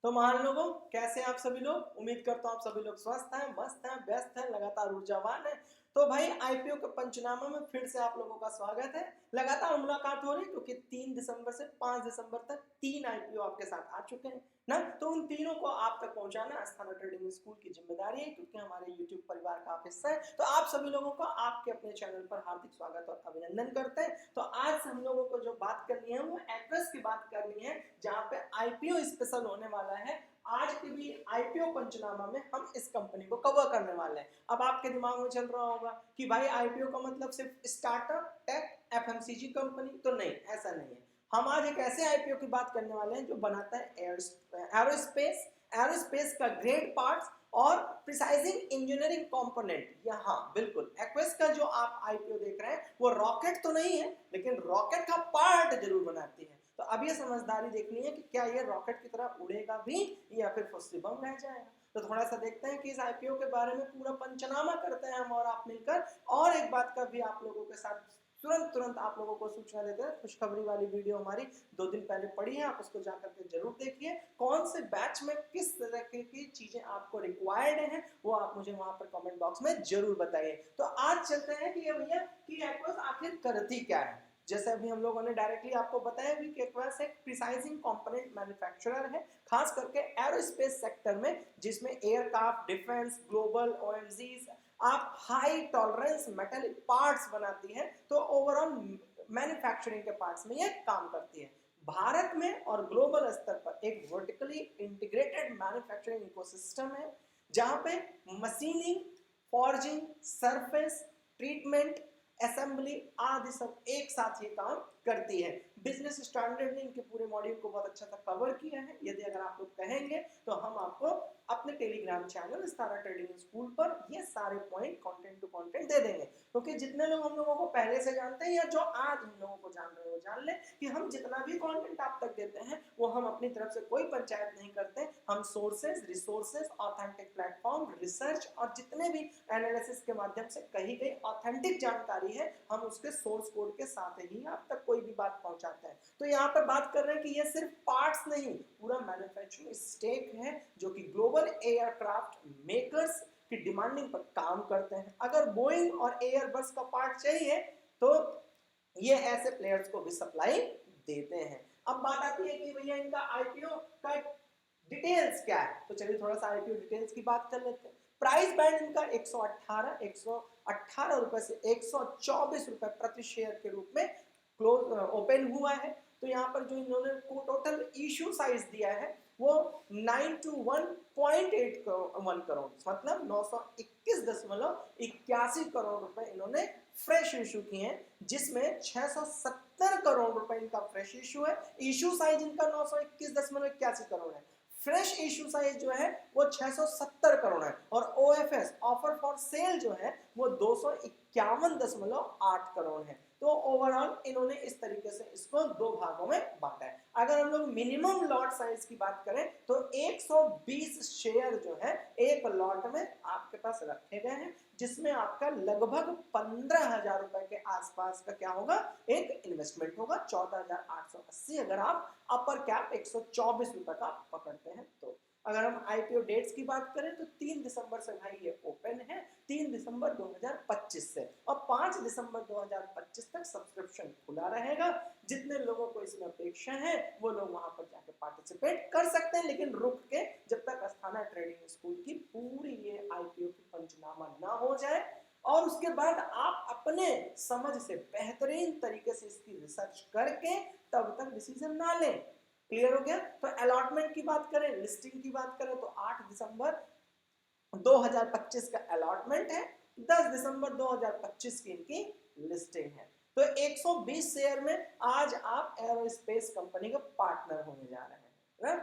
तो महान लोगों, कैसे हैं आप सभी लोग। उम्मीद करता हूँ आप सभी लोग स्वस्थ हैं, मस्त हैं, व्यस्त हैं, लगातार ऊर्जावान हैं। तो भाई आईपीओ के पंचनामा में फिर से आप लोगों का स्वागत है। लगातार मुलाकात हो रही है क्योंकि 3 दिसंबर से 5 दिसंबर तक 3 आईपीओ आपके साथ आ चुके हैं ना। तो उन तीनों को आप तक पहुंचाना अस्थाना ट्रेडिंग स्कूल की जिम्मेदारी है क्योंकि हमारे यूट्यूब परिवार का आप हिस्सा है। तो आप सभी लोगों को आपके अपने चैनल पर हार्दिक स्वागत और अभिनंदन करते हैं। तो आज हम लोगों को जो बात करनी है वो एक्ट्रेस की बात करनी है, जहाँ पे आईपीओ स्पेशल होने वाला है। आज के भी आईपीओ पंचनामा में हम इस कंपनी को कवर करने वाले हैं। अब आपके दिमाग में चल रहा होगा कि भाई आईपीओ का मतलब सिर्फ स्टार्टअप टेक एफएमसीजी कंपनी, तो नहीं, ऐसा नहीं है। हम आज एक ऐसे आईपीओ की बात करने वाले हैं जो बनाता है एरोस्पेस एरोस्पेस का ग्रेड पार्ट्स और प्रिसाइजिंग इंजीनियरिंग कंपोनेंट। यहाँ बिल्कुल एक्वेस का जो आप आईपीओ देख रहे हैं वो रॉकेट तो नहीं है, लेकिन रॉकेट का पार्ट जरूर बनाती है। तो अब ये समझदारी देखनी है कि क्या ये रॉकेट की तरह उड़ेगा भी या फिर फुस्सी बम रह जाएगा। तो थोड़ा सा देखते हैं कि इस आईपीओ के बारे में पूरा पंचनामा करते हैं हम और आप मिलकर। और एक बात का भी आप लोगों के साथ तुरंत आप लोगों को सूचना देते हैं, खुशखबरी वाली वीडियो हमारी 2 दिन पहले पड़ी है, आप उसको जाकर के जरूर देखिए। कौन से बैच में किस तरह की चीजें आपको रिक्वायर्ड हैं वो आप मुझे वहां पर कमेंट बॉक्स में जरूर बताइए। तो आज चलते हैं कि ये भैया कि एक्वेस आखिर करती क्या है। जैसे अभी हम लोगों ने डायरेक्टली आपको बताया भी कि एक्वेस एक प्रिसाइजिंग कंपोनेंट मैन्युफैक्चरर है, खास करके एरोस्पेस सेक्टर में, जिसमें एयरक्राफ्ट, डिफेंस, ग्लोबल ओएमजीज, आप हाई टॉलरेंस मेटल पार्ट्स बनाती है। तो ओवरऑल मैन्युफैक्चरिंग के पार्ट्स में ये काम करती है। भारत में और ग्लोबल स्तर पर एक वर्टिकली इंटीग्रेटेड मैन्युफैक्चरिंग इकोसिस्टम है, जहां पे machining, forging, surface treatment, assembly आदि सब एक साथ ये काम करती है। बिजनेस स्टैंडर्ड ने इनके पूरे मॉड्यूल को बहुत अच्छा सा कवर किया है। यदि अगर आप लोग कहेंगे तो हम आपको अपने टेलीग्राम चैनल स्थाना ट्रेडिंग स्कूल पर ये सारे पॉइंट कंटेंट टू कंटेंट दे देंगे, क्योंकि जितने लोग हम लोगों को पहले से जानते हैं या जो आज हम लोगों को जान रहे हो जान ले कि हम जितना भी कंटेंट आप तक देते हैं वो हम अपनी तरफ से कोई पंचायत नहीं करते। हम sources, resources, authentic platform, research और जितने भी एनालिसिस के माध्यम से कही गई ऑथेंटिक जानकारी है, हम उसके सोर्स कोड के साथ ही आप तक कोई भी बात पहुंचाते हैं। तो यहाँ पर बात कर रहे हैं कि ये सिर्फ पार्ट्स नहीं, पूरा मैन्युफैक्चरिंग स्टेक है जो कि ग्लोबल एयरक्राफ्ट मेकर्स की डिमांडिंग पर काम करते हैं। अगर बोइंग और एयरबस का पार्ट चाहिए तो ये ऐसे प्लेयर्स को भी सप्लाई देते हैं। अब बात आती है कि भैया इनका आईपीओ का डिटेल्स क्या है। तो चलिए थोड़ा सा आईपीओ डिटेल्स की बात कर लेते हैं। प्राइस बैंड इनका 118 रुपए से 124 रुपए प्रति शेयर के रूप में क्लोज ओपन हुआ है। तो यहाँ पर जो इन्होंने टोटल इशू साइज दिया है वो 921.1 करोड़, मतलब 921.81 करोड़ रुपए इन्होंने फ्रेश इशू किए हैं, जिसमें 670 करोड़ रुपए इनका फ्रेश इशू है। इशू साइज इनका 921.81 करोड़ है। फ्रेश इशू साइज जो है वो 670 करोड़ है और ओएफएस ऑफर फॉर सेल जो है वो 251.8 करोड़ है। तो ओवरऑल इन्होंने इस तरीके से इसको 2 भागों में बांटा है। अगर हम लोग मिनिमम लॉट साइज की बात करें तो 120 शेयर जो है एक लॉट में आपके पास रखे गए हैं, जिसमें आपका लगभग 15,000 रुपए के आसपास का क्या होगा, एक इन्वेस्टमेंट होगा। 14,880 अगर आप अपर कैप 124 रुपए का पकड़ते हैं तो। अगर हम आईपीओ डेट्स की बात करें तो 3 दिसंबर से भाई ये ओपन है, 3 दिसंबर 2025 से, और 5 दिसंबर 2025 तक सब्सक्रिप्शन खुला रहेगा। जितने लोगों को इसमें अपेक्षा है वो लोग वहां पर जाकर पार्टिसिपेट कर सकते हैं, लेकिन रुक के जब तक अस्थाना ट्रेडिंग स्कूल की पूरी ये आईपीओ की पंचनामा ना हो जाए और उसके बाद आप अपने समझ से बेहतरीन तरीके से इसकी रिसर्च करके तब तक डिसीजन ना लें। क्लियर हो गया। तो अलॉटमेंट की बात करें, लिस्टिंग की बात करें तो 8 दिसंबर 2025 का अलॉटमेंट है, 10 दिसंबर 2025 की इनकी लिस्टिंग है। तो 120 शेयर में आज आप एरोस्पेस कंपनी का पार्टनर होने जा रहे हैं,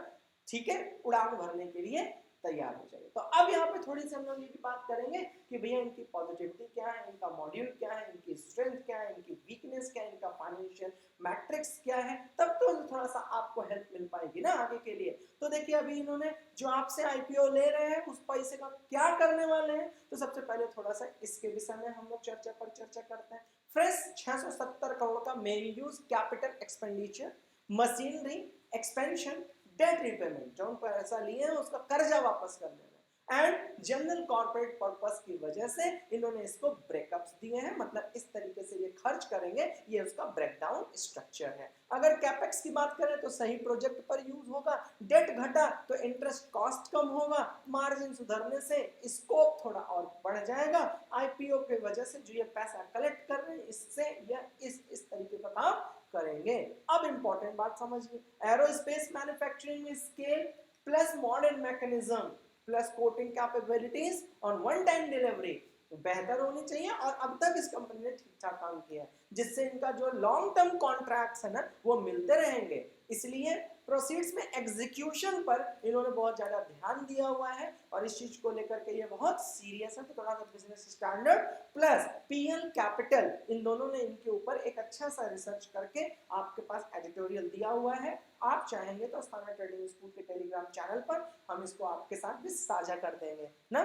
ठीक है, उड़ान भरने के लिए तैयार हो जाइए। तो अब यहाँ पे थोड़ी सी हम लोग ये भी बात करेंगे कि भैया इनकी पॉजिटिविटी क्या है, इनका मॉड्यूल क्या है, इनकी स्ट्रेंथ क्या है, इनकी वीकनेस क्या है, इनका फाइनेंशियल मैट्रिक्स क्या है, तब तो थोड़ा सा आपको हेल्प मिल पाएगी ना आगे के लिए। तो देखिए अभी इन्होंने जो आपसे आईपीओ ले रहे हैं उस पैसे का क्या करने वाले हैं, तो सबसे पहले थोड़ा सा इसके विषय में हम लोग चर्चा करते हैं। फ्रेश 670 करोड़ का main use capital expenditure, machinery expansion, debt repayment, जो पैसा लिए हैं उसका कर्जा वापस कर देना, एंड जनरल कॉर्पोरेट पर्पस की वजह से इन्होंने इसको ब्रेकअप्स दिए हैं, मतलब इस तरीके से ये खर्च करेंगे, ये उसका ब्रेकडाउन स्ट्रक्चर है। अगर कैपेक्स की बात करें तो सही प्रोजेक्ट पर यूज होगा, डेट घटा तो इंटरेस्ट कॉस्ट कम होगा, मार्जिन सुधरने से स्कोप थोड़ा और बढ़ जाएगा, आईपीओ की वजह से जो ये पैसा कलेक्ट कर रहे हैं इससे या इस तरीके का काम करेंगे। अब इंपॉर्टेंट बात समझिए, एरोस्पेस मैन्युफैक्चरिंग में scale plus modern mechanism plus coating capabilities और वन टाइम डिलीवरी बेहतर होनी चाहिए, और अब तक इस कंपनी ने ठीक ठाक काम किया है, जिससे इनका जो लॉन्ग टर्म कॉन्ट्रैक्ट्स है ना वो मिलते रहेंगे। इसलिए प्रोसीड्स में एग्जीक्यूशन पर इन्होंने बहुत ज्यादा ध्यान दिया हुआ है, और इस चीज को लेकर के ये बहुत सीरियस है। तो थोड़ा सा business standard plus PL capital, इन दोनों ने इनके ऊपर एक अच्छा सा रिसर्च करके आपके पास एडिटोरियल दिया हुआ है। आप चाहेंगे तो अस्थाना ट्रेडिंग स्कूल के टेलीग्राम चैनल पर हम इसको आपके साथ भी साझा कर देंगे ना।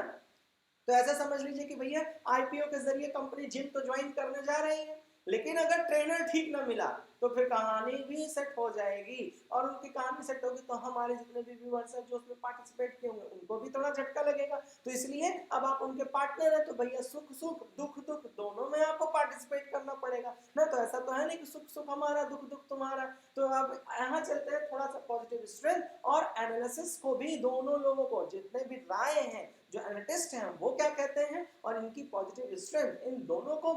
तो ऐसा समझ लीजिए कि भैया आईपीओ के जरिए कंपनी जिम तो ज्वाइन करने जा रही है, लेकिन अगर ट्रेनर ठीक ना मिला तो फिर कहानी भी सेट हो जाएगी, और उनकी कहानी सेट होगी तो हमारे जितने भी व्यूअर्स हैं जो उसमें पार्टिसिपेट किए होंगे उनको भी थोड़ा झटका लगेगा। तो इसलिए अब आप उनके पार्टनर हैं तो भैया सुख सुख दुख दुख दोनों में आपको पार्टिसिपेट करना पड़ेगा ना। तो ऐसा तो है नहीं कि सुख सुख हमारा दुख दुख तुम्हारा। तो अब यहाँ चलते हैं थोड़ा सा पॉजिटिव स्ट्रेंथ और एनालिसिस को भी, दोनों लोगों को जितने भी राय हैं जो एनालिस्ट हैं वो क्या कहते हैं और इनकी पॉजिटिव स्ट्रेंथ, इन दोनों को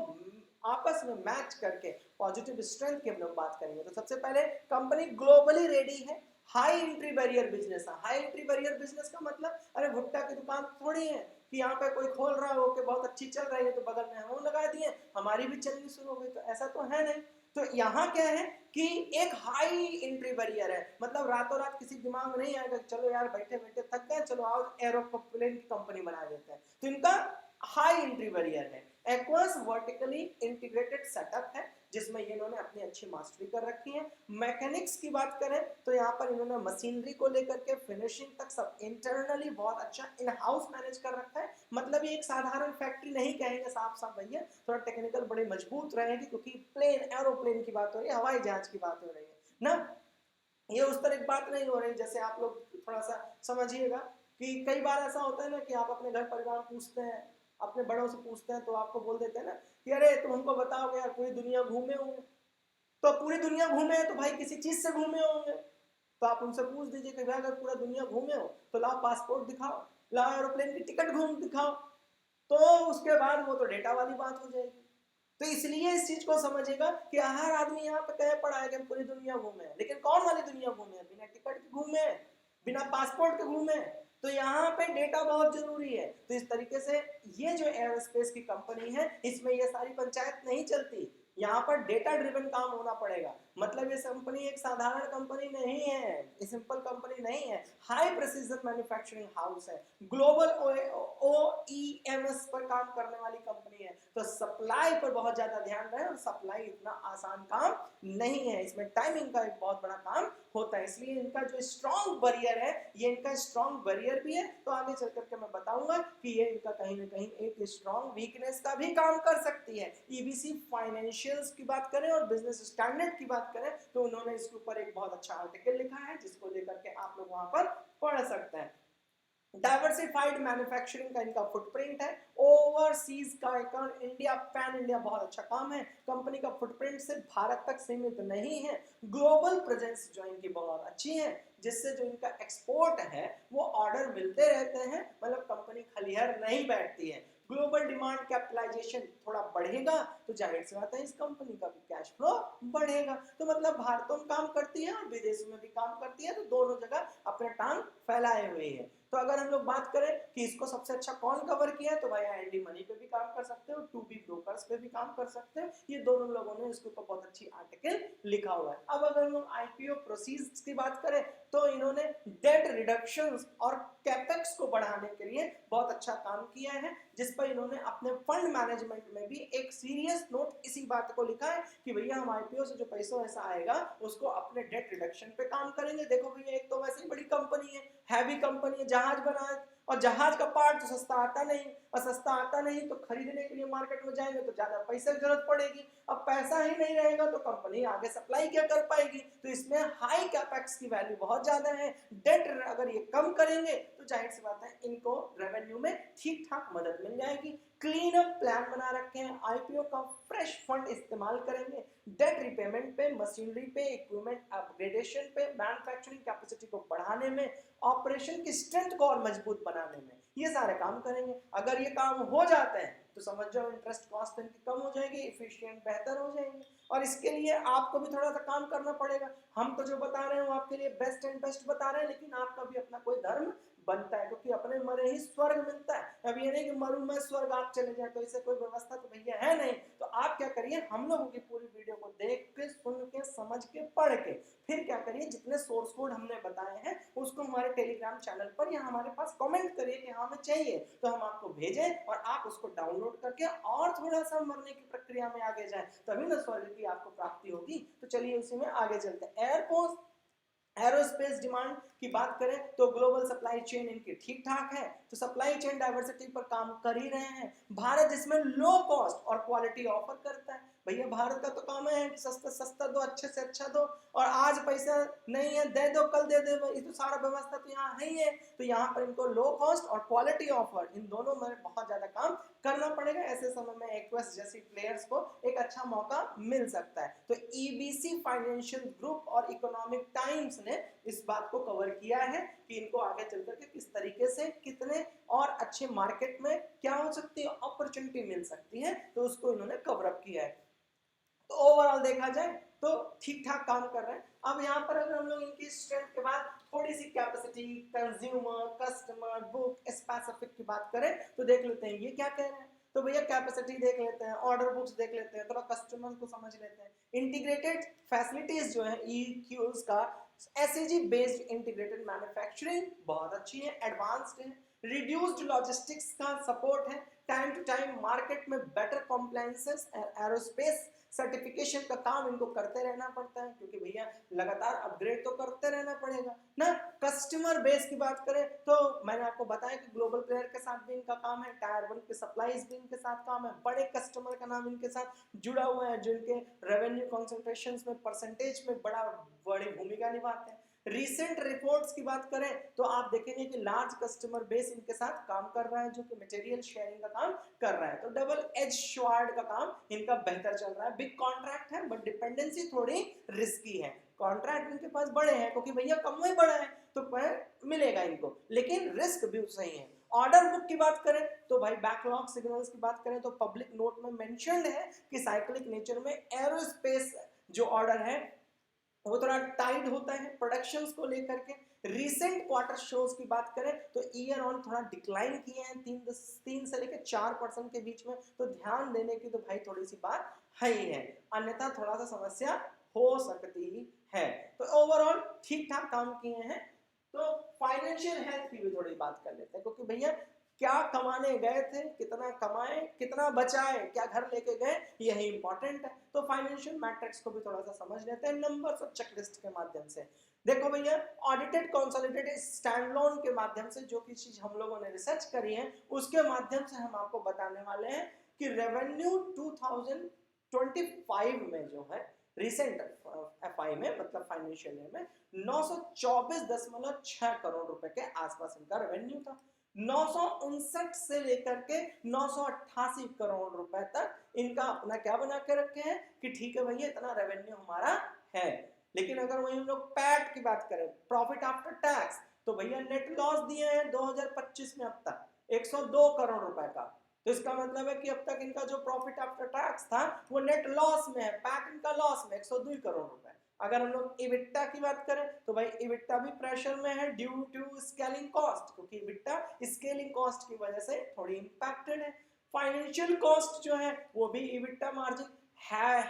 आपस में मैच करके पॉजिटिव स्ट्रेंथ की हम लोग बात करेंगे। तो सबसे पहले कंपनी ग्लोबली रेडी है, हाई एंट्री बैरियर बिजनेस है। हाई एंट्री बैरियर बिजनेस का मतलब अरे भुट्टा की दुकान थोड़ी है कि यहाँ पे कोई खोल रहा हो कि बहुत अच्छी चल रही है तो बगल में हम लगा दिए हमारी भी चलनी शुरू हो गई, तो ऐसा तो है नहीं। तो यहाँ क्या है कि एक हाई एंट्री बैरियर है, मतलब रातों रात किसी दिमाग में नहीं आएगा चलो यार बैठे बैठे थक गए चलो आओ एरोप्लेन की कंपनी बना देते हैं। तो इनका हाई एंट्री बैरियर है। एक्वास वर्टिकली इंटीग्रेटेड सेटअप है जिसमें इन्होंने अपनी अच्छी मास्टरी कर रखी है। मैकेनिक्स की बात करें तो यहाँ पर इन्होंने मशीनरी को लेकर के फिनिशिंग तक सब इंटरनली बहुत अच्छा इन हाउस मैनेज कर रखा है। मतलब ये एक साधारण फैक्ट्री नहीं कहेंगे साफ साफ भैया, थोड़ा टेक्निकल बड़े मजबूत रहेगी क्योंकि प्लेन एरोप्लेन की बात हो रही है, हवाई जहाज की बात हो रही है ना। ये उस तरह की बात नहीं हो रही जैसे आप लोग थोड़ा सा समझिएगा कि कई बार ऐसा होता है ना कि आप अपने घर परिवार पूछते हैं, अपने बड़ों से पूछते हैं तो आपको बोल देते हैं ना कि अरे तुम हमको बताओगे यार पूरी दुनिया घूमे होंगे, तो पूरी दुनिया घूमे हैं तो भाई किसी चीज से घूमे होंगे। तो आप उनसे पूछ दीजिए कि भाई अगर पूरा दुनिया घूमे हो तो लाओ पासपोर्ट दिखाओ, लाओ एरोप्लेन की टिकट घूम दिखाओ, तो उसके बाद वो तो डेटा वाली बात हो जाएगी। तो इसलिए इस चीज को समझेगा कि हर आदमी यहाँ पे कह पड़ा है कि हम पूरी दुनिया घूमे हैं, लेकिन कौन वाली दुनिया घूमे हैं? बिना टिकट के घूमे हैं, बिना पासपोर्ट के घूमे हैं। तो यहाँ पे डेटा बहुत जरूरी है। तो इस तरीके से ये जो एयरोस्पेस की कंपनी है इसमें ये सारी पंचायत नहीं चलती, यहाँ पर डेटा ड्रिवन काम होना पड़ेगा। मतलब ये कंपनी एक साधारण कंपनी नहीं है, ये सिंपल कंपनी नहीं है, हाई प्रिसीजन मैन्युफैक्चरिंग हाउस है, ग्लोबल OEMs पर काम करने वाली कंपनी है। तो सप्लाई पर बहुत ज्यादा ध्यान रहे, और सप्लाई इतना आसान काम नहीं है, इसमें टाइमिंग का एक बहुत बड़ा काम होता है। इसलिए इनका जो स्ट्रॉन्ग बैरियर है ये इनका स्ट्रॉन्ग बैरियर भी है। तो आगे चल करके मैं बताऊंगा कि ये इनका कहीं ना कहीं एक स्ट्रॉन्ग वीकनेस का भी काम कर सकती है। EBC फाइनेंशियल्स की बात करें और बिजनेस स्टैंडर्ड की बात करें तो उन्होंने इसके ऊपर एक बहुत अच्छा आर्टिकल लिखा है जिसको लेकर के आप लोग वहां पर पढ़ सकते हैं। डाइवर्सिफाइड मैन्युफैक्चरिंग का इनका फुटप्रिंट है, ओवरसीज का इंडिया पैन इंडिया बहुत अच्छा काम है। कंपनी का फुटप्रिंट सिर्फ भारत तक सीमित नहीं है, ग्लोबल प्रेजेंस जो इनकी बहुत अच्छी है, जिससे जो इनका एक्सपोर्ट है वो ऑर्डर मिलते रहते हैं, मतलब कंपनी खलिहर नहीं बैठती है। ग्लोबल डिमांड कैपिटलाइजेशन थोड़ा बढ़ेगा तो जाहिर सी बात है इस कंपनी का भी कैश फ्लो बढ़ेगा। तो मतलब भारत में काम करती है और विदेश में भी काम करती है, तो दोनों जगह अपने टांग फैलाए हुए है। तो अगर हम लोग बात करें कि इसको सबसे अच्छा कौन कवर किया है तो भाई एंडी मनी पे भी काम कर सकते हो, 2B ब्रोकर्स पे भी काम कर सकते हो, ये दोनों लोगों ने इसके ऊपर बहुत अच्छी आर्टिकल लिखा हुआ है। अब अगर हम लोग IPO प्रोसीड्स की बात करें तो इन्होंने डेट रिडक्शन और कैपेक्स को बढ़ाने के लिए बहुत अच्छा काम किया है, जिस पर इन्होंने अपने फंड मैनेजमेंट में भी एक सीरियस नोट इसी बात को लिखा है कि भैया हम IPO से जो पैसा ऐसा आएगा उसको अपने डेट रिडक्शन पे काम करेंगे। देखो भैया एक तो वैसे ही बड़ी कंपनी है, हैवी कंपनी है, जहाज बनाए और जहाज का पार्ट तो सस्ता आता नहीं, और सस्ता आता नहीं तो खरीदने के लिए मार्केट में जाएंगे तो ज्यादा पैसे की जरूरत पड़ेगी। अब पैसा ही नहीं रहेगा तो कंपनी आगे सप्लाई क्या कर पाएगी। तो इसमें हाई कैपेक्स की वैल्यू बहुत ज्यादा है। डेट अगर ये कम करेंगे तो जाहिर सी बात है इनको रेवेन्यू में ठीक ठाक मदद मिल जाएगी। क्लीन अप प्लान बना रखे हैं, आईपीओ का फ्रेश फंड इस्तेमाल करेंगे डेट रिपेमेंट पे, मशीनरी पे, इक्विपमेंट अपग्रेडेशन पे, मैन्युफैक्चरिंग कैपेसिटी को बढ़ाने में, ऑपरेशन की स्ट्रेंथ को और मजबूत बनाने में, ये सारे काम करेंगे। अगर ये काम हो जाते हैं तो समझ जाओ इंटरेस्ट कॉस्ट इनकी कम हो जाएगी, इफिशिएंट बेहतर हो जाएंगे। और इसके लिए आपको भी थोड़ा सा काम करना पड़ेगा। हम तो जो बता रहे हैं वो आपके लिए बेस्ट एंड बेस्ट बता रहे हैं, लेकिन आपका भी अपना कोई धर्म बनता है, क्योंकि अपने मरे ही स्वर्ग मिलता है। अब ये नहीं कि मरू मैं स्वर्ग आप चले जाए, तो इसे कोई व्यवस्था तो भैया है नहीं। तो आप क्या करिए, हम लोगों की पूरी वीडियो को देख के, सुन के, समझ के, पढ़ के फिर क्या करिए, जितने सोर्स कोड हमने बताए हैं उसको हमारे टेलीग्राम चैनल पर या हमारे पास कमेंट करिए कि हाँ हमें चाहिए, तो हम आपको भेजें और आप उसको डाउनलोड करके और थोड़ा सा मरने की प्रक्रिया में आगे जाए, तभी ना स्वर्ग की आपको प्राप्ति होगी। तो चलिए उसी में आगे चलते हैं। एयरफोर्स एरोस्पेस डिमांड की बात करें तो ग्लोबल सप्लाई चेन इनकी ठीक ठाक है, तो सप्लाई चेन डाइवर्सिटी पर काम कर ही रहे हैं। भारत इसमें लो कॉस्ट और क्वालिटी ऑफर करता है। भैया भारत का तो काम है कि सस्ता सस्ता दो, अच्छे से अच्छा दो, और आज पैसा नहीं है दे दो, कल दे दे, ये तो सारा व्यवस्था तो यहाँ है ही है। तो यहाँ पर इनको लो कॉस्ट और क्वालिटी ऑफर, इन दोनों में बहुत ज्यादा काम करना पड़ेगा। ऐसे समय में एक्वेस जैसी प्लेयर्स को एक अच्छा मौका मिल सकता है। तो ईबीसी फाइनेंशियल ग्रुप और इकोनॉमिक टाइम्स ने इस बात को कवर किया है कि इनको आगे चलकर के किस तरीके से कितने और अच्छे मार्केट में क्या हो सकती है, अपॉर्चुनिटी मिल सकती है, तो उसको इन्होंने कवर अप किया है। तो ओवरऑल देखा जाए तो ठीक ठाक काम कर रहे हैं। अब यहाँ पर अगर हम लोग इनकी स्ट्रेंथ के बाद थोड़ी सी capacity, consumer, customer, book, specific की बात करें तो देख लेते हैं ये क्या कह रहे हैं। तो भैया कैपेसिटी देख लेते हैं, ऑर्डर बुक्स देख लेते हैं, थोड़ा कस्टमर को समझ लेते हैं। इंटीग्रेटेड फैसिलिटीज जो है ईक्यूज का, एसईजी बेस्ड इंटीग्रेटेड मैन्युफैक्चरिंग बहुत अच्छी है, एडवांस्ड है। रिड्यूस्ड लॉजिस्टिक्स का सपोर्ट है, टाइम टू टाइम मार्केट में बेटर कॉम्प्लायंसेस, एरोस्पेस सर्टिफिकेशन का काम इनको करते रहना पड़ता है, क्योंकि भैया लगातार अपग्रेड तो करते रहना पड़ेगा ना। कस्टमर बेस की बात करें तो मैंने आपको बताया कि ग्लोबल प्लेयर के साथ भी इनका काम है, टायर 1 के सप्लाईज भी इनके साथ काम है, बड़े कस्टमर का नाम इनके साथ जुड़ा हुआ है, जिनके रेवेन्यू कॉन्सेंट्रेशन में परसेंटेज में बड़ी भूमिका निभाते हैं। रिसेंट रिपोर्ट्स की बात करें तो आप देखेंगे कि लार्ज कस्टमर बेस इनके साथ काम कर रहा है, जो कि मटेरियल शेयरिंग का काम कर रहा है। तो डबल एज स्वॉर्ड का काम इनका बेहतर चल रहा है। बिग कॉन्ट्रैक्ट है बट डिपेंडेंसी थोड़ी रिस्की है। कॉन्ट्रैक्ट इनके पास बड़े हैं क्योंकि भैया कमाई बड़ा है तो मिलेगा इनको, लेकिन रिस्क भी सही है। ऑर्डर बुक की बात करें तो भाई बैकलॉग सिग्नल्स की बात करें तो पब्लिक नोट में मेंशन्ड है कि साइक्लिक नेचर में एरोस्पेस जो ऑर्डर है वो थोड़ा टाइट होता है प्रोडक्शंस को लेकर के। रिसेंट क्वार्टर शोज की बात करें तो ईयर ऑन थोड़ा डिक्लाइन किए हैं 3 से लेकर 4% के बीच में, तो ध्यान देने की तो भाई थोड़ी सी बात है ही है, अन्यथा थोड़ा सा समस्या हो सकती है। तो ओवरऑल ठीक ठाक काम किए हैं। तो फाइनेंशियल हेल्थ की भी थोड़ी बात कर लेते हैं, क्योंकि भैया क्या कमाने गए थे, कितना कमाए, कितना बचाए, क्या घर लेके गए, यही इंपॉर्टेंट है। तो फाइनेंशियल मैट्रिक्स को भी थोड़ा सा समझ लेते हैं नंबर्स और चेकलिस्ट के माध्यम से। देखो भैया ऑडिटेड कंसोलिडेटेड स्टैंडअलोन के माध्यम से जो की चीज हम लोगों ने रिसर्च करी है उसके माध्यम से हम आपको बताने वाले हैं कि रेवेन्यू 2025 में जो है रिसेंट एफआई में मतलब फाइनेंशियल ईयर में 924.6 करोड़ रुपए के आसपास इनका रेवेन्यू था। 959 से लेकर के 988 करोड़ रुपए तक इनका अपना क्या बना के रखे हैं कि ठीक है भैया इतना रेवेन्यू हमारा है। लेकिन अगर वही हम लोग पैट की बात करें, प्रॉफिट आफ्टर टैक्स, तो भैया नेट लॉस दिए हैं 2025 में अब तक 102 करोड़ रुपए का। तो इसका मतलब है कि अब तक इनका जो प्रॉफिट आफ्टर टैक्स था वो नेट लॉस में है, पैट इनका लॉस में 102 करोड़ रुपए। अगर हम लोग इबिट्टा की बात करें तो भाई इबिट्टा भी प्रेशर में है ड्यू टू स्केलिंग कॉस्ट, क्योंकि इबिट्टा स्केलिंग कॉस्ट की वजह से थोड़ी इंपैक्टेड है। फाइनेंशियल कॉस्ट जो है वो भी इबिट्टा मार्जिन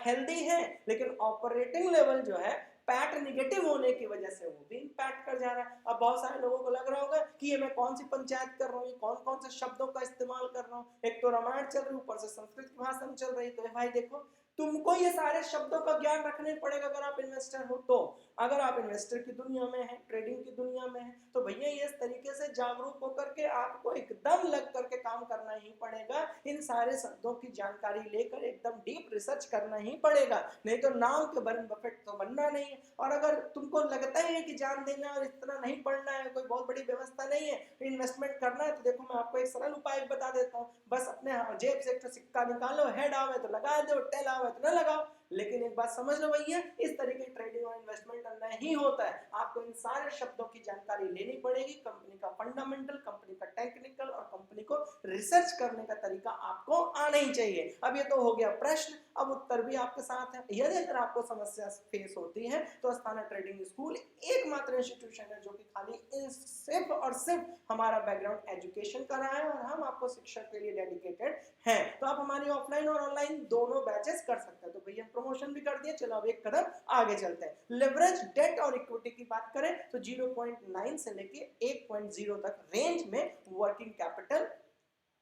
हेल्दी है, लेकिन ऑपरेटिंग लेवल जो है पैट निगेटिव होने की वजह से वो भी इंपैक्ट कर जा रहा है। अब बहुत सारे लोगों को लग रहा होगा कि ये मैं कौन सी पंचायत कर रहा हूँ, कौन कौन से शब्दों का इस्तेमाल कर रहा हूँ, एक तो रामायण चल रही ऊपर से संस्कृत की भाषा चल रही। तो भाई देखो तुमको ये सारे शब्दों का ज्ञान रखने पड़ेगा अगर आप इन्वेस्टर हो तो। अगर आप इन्वेस्टर की दुनिया में हैं, ट्रेडिंग की दुनिया में हैं, तो भैया ये इस तरीके से से जागरूक होकर के आपको एकदम लग करके काम करना ही पड़ेगा। इन सारे शब्दों की जानकारी लेकर एकदम डीप रिसर्च करना ही पड़ेगा, नहीं तो नाम के वॉरेन बफेट तो बनना नहीं है। और अगर तुमको लगता ही है कि जान देना और इतना नहीं पढ़ना है, कोई बहुत बड़ी व्यवस्था नहीं है, इन्वेस्टमेंट करना है, तो देखो मैं आपको एक सरल उपाय बता देता हूँ। बस अपने जेब से एक सिक्का निकालो, हेड आवे तो लगा दो, टेल आवे तो न लगाओ। लेकिन एक बात समझ लो भैया, इस तरीके की ट्रेडिंग और इन्वेस्टमेंट नहीं होता है। आपको इन सारे शब्दों की जानकारी लेनी पड़ेगी, कंपनी का फंडामेंटल, कंपनी का टेक्निकल और कंपनी को रिसर्च करने का तरीका आपको आना ही चाहिए। अब ये तो हो गया प्रश्न, अब उत्तर भी आपके साथ है। यदि अगर आपको समस्या फेस होती है तो अस्थाना ट्रेडिंग स्कूल एकमात्र इंस्टीट्यूशन है जो कि खाली सिर्फ और सिर्फ हमारा बैकग्राउंड एजुकेशन कर रहा है और हम आपको शिक्षा के लिए डेडिकेटेड हैं। तो आप हमारी ऑफलाइन और ऑनलाइन दोनों बैचेस कर सकते हैं। तो भैया प्रमोशन भी कर दिया, चलो अब एक कदम आगे चलते हैं। लेवरेज, डेट और इक्विटी की बात करें तो 0.9 से लेके 1.0 तक रेंज में वर्किंग कैपिटल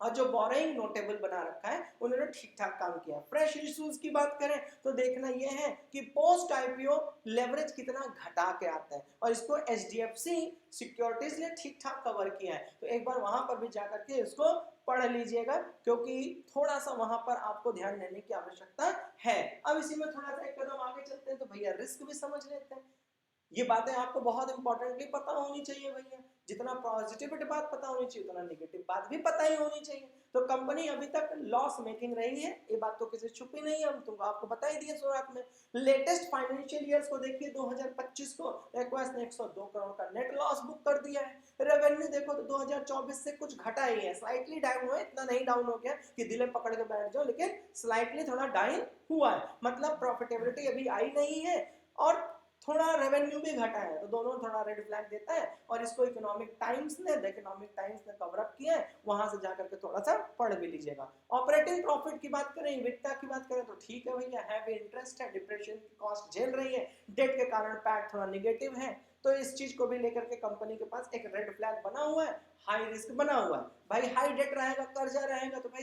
और जो बोरोइंग नोटेबल बना रखा है उन्होंने ठीक ठाक काम किया। फ्रेश इश्यूज की बात करें तो देखना यह है कि पोस्ट आईपीओ लेवरेज कितना घटा के आता है और इसको एचडीएफसी सिक्योरिटीज ने ठीक ठाक कवर किया है। तो एक बार वहां पर भी जाकर के इसको पढ़ लीजिएगा, क्योंकि थोड़ा सा वहां पर आपको ध्यान देने की आवश्यकता है। अब इसी में थोड़ा सा एक कदम आगे चलते हैं, तो भैया रिस्क भी समझ लेते हैं। ये बातें आपको बहुत इंपॉर्टेंटली पता होनी चाहिए भैया। जितना पॉजिटिव बात पता होनी चाहिए उतना नेगेटिव बात भी पता ही होनी चाहिए। तो कंपनी अभी तक लॉस मेकिंग रही है, ये बात तो किसी छुपी नहीं है, हम तुमको आपको बता ही दिए शुरुआत में। लेटेस्ट फाइनेंशियल ईयर्स को देखिए 2025 को एक्वास ने 102 करोड़ का नेट लॉस बुक कर दिया है। रेवेन्यू देखो तो 2024 से कुछ घटा ही है, स्लाइटली डाउन हुआ है, इतना नहीं डाउन हो गया कि दिले पकड़ के बैठ जाओ, लेकिन स्लाइटली थोड़ा डाउन हुआ है। मतलब प्रॉफिटेबिलिटी अभी आई नहीं है और थोड़ा रेवेन्यू भी घटा है, तो दोनों थोड़ा रेड फ्लैग देता है। और इसको इकोनॉमिक टाइम्स ने कवर अप किया है, वहां से जाकर के थोड़ा सा पढ़ भी लीजिएगा। ऑपरेटिंग प्रॉफिट की बात करें, इबिटा की बात करें तो ठीक है भैया, हैवी इंटरेस्ट है, डिप्रेशन की कॉस्ट झेल रही है, डेट के कारण पैट थोड़ा निगेटिव है। तो इस चीज को भी लेकर के कंपनी के पास एक रेड फ्लैग बना हुआ है, हाई रिस्क बना हुआ है। भाई हाई डेट रहेगा, कर्जा रहेगा, तो भाई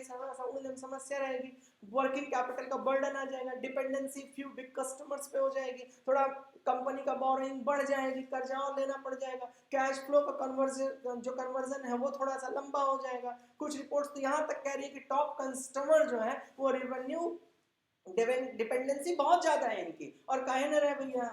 समस्या रहेगी, वर्किंग कैपिटल का बर्डन आ जाएगा, डिपेंडेंसी फ्यू बिग कस्टमर्स पे हो जाएगी, थोड़ा कंपनी का बोरिंग बढ़ जाएगी, कर्जा और लेना पड़ जाएगा, कैश फ्लो का कन्वर्जन है वो थोड़ा सा लंबा हो जाएगा। कुछ रिपोर्ट्स तो यहाँ तक कह रही है कि टॉप कस्टमर जो है वो रेवेन्यू डिपेंडेंसी बहुत ज्यादा है इनकी। और कहे न रहे भैया,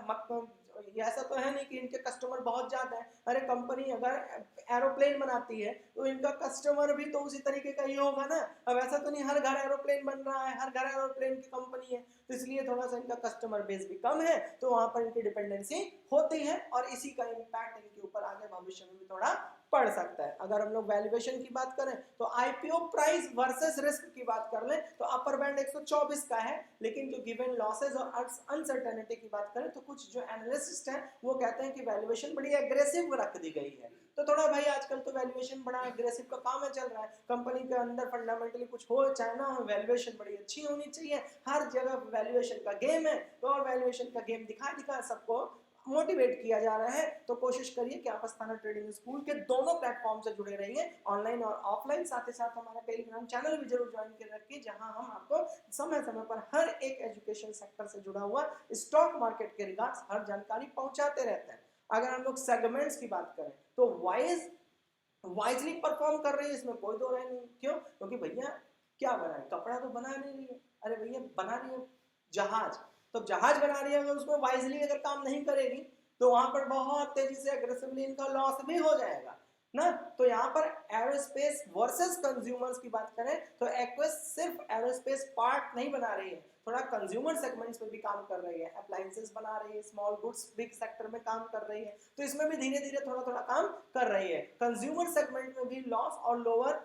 ऐसा तो है नहीं कि इनके कस्टमर बहुत ज्यादा है। अरे कंपनी अगर एरोप्लेन बनाती है तो इनका कस्टमर भी तो उसी तरीके का ही होगा ना। अब ऐसा तो नहीं हर घर एरोप्लेन बन रहा है, हर घर एरोप्लेन की कंपनी है, तो इसलिए थोड़ा सा इनका कस्टमर बेस भी कम है, तो वहां पर इनकी डिपेंडेंसी होती है और इसी का इम्पैक्ट इनके ऊपर आगे भविष्य में भी थोड़ा पड़ सकता है। अगर हम लोग वैल्यूएशन की बात करें तो आईपीओ प्राइस वर्सेस रिस्क की बात कर लें तो अपर बैंड 124 का है, लेकिन जो गिवन लॉसेस और अनसर्टेनिटी की बात करें तो कुछ जो एनालिस्ट हैं वो कहते हैं कि वैल्यूएशन बड़ी एग्रेसिव रख दी गई है। तो थोड़ा भाई आजकल तो वैल्यूएशन बड़ा एग्रेसिव का काम है चल रहा है, कंपनी के अंदर फंडामेंटली कुछ हो चाहे ना हो, वैल्यूएशन बड़ी अच्छी होनी चाहिए। हर जगह वैल्यूएशन का गेम है, तो और वैल्यूएशन का गेम दिखा सबको मोटिवेट किया जा रहा है। तो कोशिश करिए कि आप अस्थाना ट्रेडिंग स्कूल के दोनों प्लेटफॉर्म से जुड़े रहिए, ऑनलाइन और ऑफलाइन। साथ ही साथ हमारा टेलीग्राम चैनल भी जरूर ज्वाइन कर रखिए, जहां हम आपको समय समय पर हर एक एजुकेशन सेक्टर से जुड़ा हुआ स्टॉक मार्केट के रिगार्ड्स हर जानकारी पहुंचाते रहते हैं। अगर हम लोग सेगमेंट्स की बात करें तो वाइजली परफॉर्म कर रही है, इसमें कोई दो राय नहीं। क्यों? क्योंकि भैया क्या बना है, कपड़ा तो बना नहीं रही है, अरे भैया बना रही है जहाज, तो जहाज बना रही है, अगर उसमें वाइजली अगर काम नहीं करेगी तो वहां पर बहुत तेजी से एग्रेसिवली इनका लॉस भी हो जाएगा ना। तो यहाँ पर एरोस्पेस वर्सेस कंज्यूमर्स की बात करें तो एक्वेस सिर्फ एरोस्पेस पार्ट नहीं बना रही है, थोड़ा कंज्यूमर सेगमेंट्स में भी काम कर रही है, अप्लायंसेस बना रही है, स्मॉल गुड्स बिग सेक्टर में काम कर रही है, तो इसमें भी धीरे धीरे थोड़ा थोड़ा काम कर रही है। कंज्यूमर सेगमेंट में भी लॉस और लोअर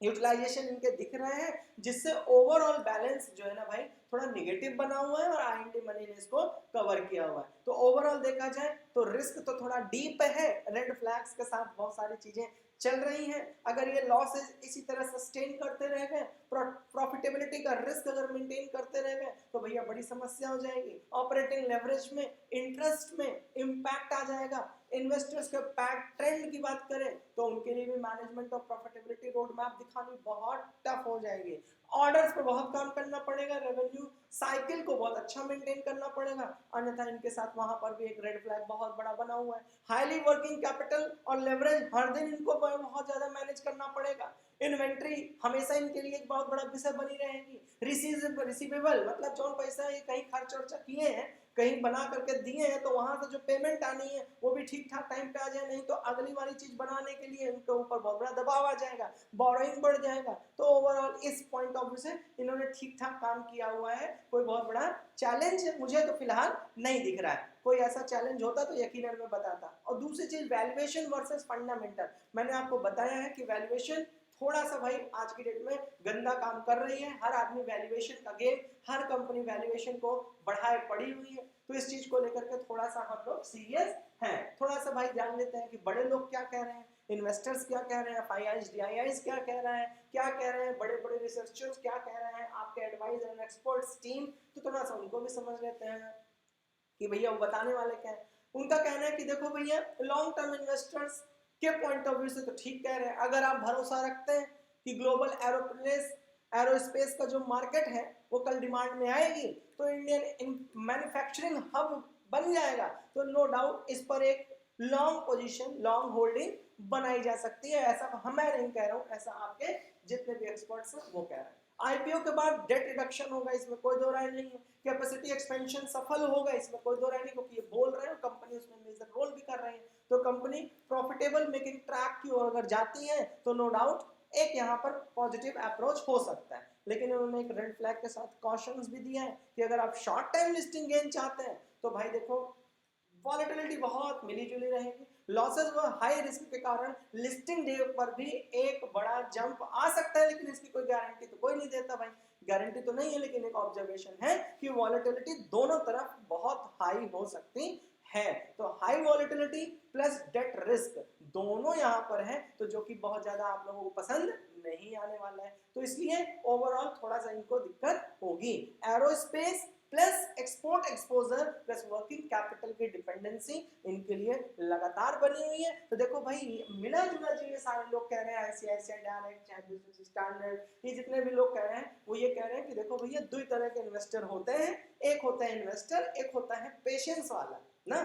यूटिलाइजेशन इनके दिख रहे हैं, जिससे ओवरऑल बैलेंस जो है ना भाई थोड़ा निगेटिव बना हुआ है और आईएनडी मनी ने इसको कवर किया हुआ है। तो ओवरऑल देखा जाए तो रिस्क तो थोड़ा डीप है, रेड फ्लैग्स के साथ बहुत सारी चीजें चल रही हैं। अगर ये लॉसेस इसी तरह सस्टेन करते रह गए, प्रॉफिटेबिलिटी का रिस्क अगर मेंटेन करते रह गए तो भैया बड़ी समस्या हो जाएगी। ऑपरेटिंग लेवरेज में, इंटरेस्ट में इम्पैक्ट आ जाएगा। इन्वेस्टर्स के पैट ट्रेंड की बात करें तो उनके लिए भी मैनेजमेंट और प्रॉफिटेबिलिटी रोड मैप दिखानी बहुत टफ हो जाएगी। ऑर्डर्स पे बहुत काम करना पड़ेगा, रेवेन्यू साइकिल को बहुत अच्छा मेंटेन करना पड़ेगा, अन्यथा इनके साथ वहां पर भी एक रेड फ्लैग बहुत बड़ा बना हुआ है। हाईली वर्किंग कैपिटल और लेवरेज हर दिन इनको बहुत ज्यादा मैनेज करना पड़ेगा। इन्वेंट्री हमेशा इनके लिए एक बहुत बड़ा विषय बनी रहेगी। रिसीवेबल मतलब जो पैसा ये कहीं खर्च वर्च किए हैं, कहीं बना करके दिए हैं, तो वहां से जो पेमेंट आनी है वो भी ठीक ठाक टाइम पे आ जाए, नहीं तो अगली वाली चीज बनाने के लिए उनके ऊपर बहुत बड़ा दबाव आ जाएगा, बोरोइंग बढ़ जाएगा। तो ओवरऑल इस पॉइंट ऑफ व्यू से इन्होंने ठीक ठाक काम किया हुआ है, कोई बहुत बड़ा चैलेंज मुझे तो फिलहाल नहीं दिख रहा है। कोई ऐसा चैलेंज होता तो यकीनन मैं बताता। और दूसरी चीज वैल्यूएशन वर्सेस फंडामेंटल, मैंने आपको बताया है कि वैल्यूएशन थोड़ा सा भाई आज की डेट में गंदा काम कर रही है। हर आदमी वैल्यूएशन का गेम, हर कंपनी वैल्यूएशन को बढ़ाए पड़ी हुई है। तो इस चीज को लेकर के थोड़ा सा हम लोग सीरियस हैं। थोड़ा सा भाई जान लेते हैं कि बड़े लोग क्या कह रहे हैं, इन्वेस्टर्स क्या कह रहे हैं, FIIs DIIs क्या कह रहे हैं, क्या कह रहे हैं बड़े बड़े रिसर्चर्स क्या कह रहे हैं, आपके एडवाइजर एंड एक्सपर्ट्स टीम, तो थोड़ा सा उनको भी समझ लेते हैं कि भैया वो बताने वाले क्या है। उनका कहना है कि देखो भैया लॉन्ग टर्म इन्वेस्टर्स के पॉइंट ऑफ व्यू से तो ठीक कह रहे हैं। अगर आप भरोसा रखते हैं कि ग्लोबल एरोस्पेस का जो मार्केट है वो कल डिमांड में आएगी, तो इंडियन मैन्युफैक्चरिंग हब बन जाएगा, तो नो डाउट इस पर एक लॉन्ग पोजीशन, लॉन्ग होल्डिंग बनाई जा सकती है। ऐसा मैं नहीं कह रहा हूं, ऐसा आपके जितने भी एक्सपर्ट्स हैं वो कह रहे हैं। आईपीओ के बाद डेट रिडक्शन होगा, इसमें कोई दो राय नहीं है। कैपेसिटी एक्सपेंशन सफल होगा, इसमें कोई दो राय नहीं, क्योंकि ये बोल रहे हैं, कंपनी उसमें मेजर रोल भी कर रही है। तो कंपनी प्रॉफिटेबल मेकिंग ट्रैक की ओर अगर जाती है तो नो डाउट एक यहाँ पर पॉजिटिव अप्रोच हो सकता है। लेकिन उन्होंने एक रेड फ्लैग के साथ कॉशंस भी दिया है कि अगर आप शॉर्ट टाइम लिस्टिंग गेन चाहते हैं तो भाई देखो वॉलेटिलिटी बहुत मिली जुली रहेगी। लॉसेस व हाई रिस्क के कारण लिस्टिंग डे पर भी एक बड़ा जंप आ सकता है, लेकिन इसकी कोई गारंटी तो कोई नहीं देता भाई, गारंटी तो नहीं है। लेकिन एक ऑब्जर्वेशन है कि वॉलेटिलिटी दोनों तरफ बहुत हाई हो सकती है। तो high volatility plus debt risk दोनों यहाँ पर है, तो जो कि बहुत ज्यादा आप लोगों को पसंद नहीं आने वाला है। तो इसलिए ओवरऑल थोड़ा सा इनको दिक्कत होगी। Aerospace plus export exposure plus working capital की डिपेंडेंसी इनके लिए लगातार बनी हुई है। तो देखो भाई मिला जुला जो ये सारे लोग कह रहे हैं, ICICI डायरेक्ट, चाहे बिजनेस स्टैंडर्ड, ये जितने भी लोग कह रहे हैं वो ये कह रहे हैं कि देखो भैया दो तरह के इन्वेस्टर होते हैं। एक होता है इन्वेस्टर, एक होता है पेशेंस वाला ना।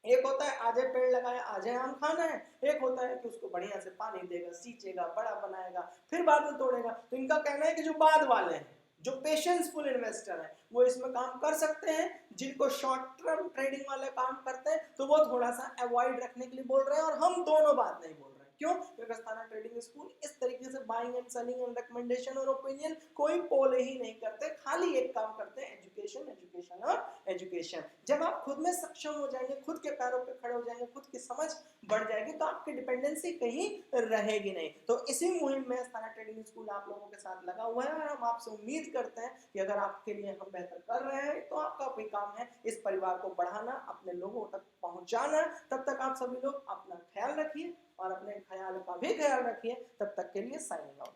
एक होता है आजे पेड़ लगाया आजे आम खाना है, एक होता है कि उसको बढ़िया से पानी देगा, सींचेगा, बड़ा बनाएगा, फिर बाद में तोड़ेगा। तो इनका कहना है कि जो बाद वाले हैं, जो पेशेंसफुल इन्वेस्टर हैं, वो इसमें काम कर सकते हैं। जिनको शॉर्ट टर्म ट्रेडिंग वाले काम करते हैं तो वो थोड़ा सा अवॉइड रखने के लिए बोल रहे हैं, और हम दोनों बात नहीं बोल रहे हैं। क्यों? क्योंकि अस्थाना ट्रेडिंग स्कूल इस तरीके से buying and selling and recommendation और ओपिनियन कोई पोल ही नहीं करते, खाली एक काम करते हैं, एजुकेशन एजुकेशन और एजुकेशन। जब आप खुद में सक्षम हो जाएंगे, खुद के पैरों पे खड़े हो जाएंगे, खुद की समझ बढ़ जाएगी, तो आपकी डिपेंडेंसी कहीं रहेगी नहीं। तो इसी मुहिम में अस्थाना ट्रेडिंग स्कूल आप लोगों के साथ लगा हुआ है, और हम आपसे उम्मीद करते हैं कि अगर आपके लिए हम बेहतर कर रहे हैं तो आपका भी काम है इस परिवार को बढ़ाना, अपने लोगों तक पहुंचाना। तब तक आप सभी लोग अपना ख्याल रखिए और अपने ख्याल का भी ख्याल रखिए। तब तक के लिए साइनिंग आउट।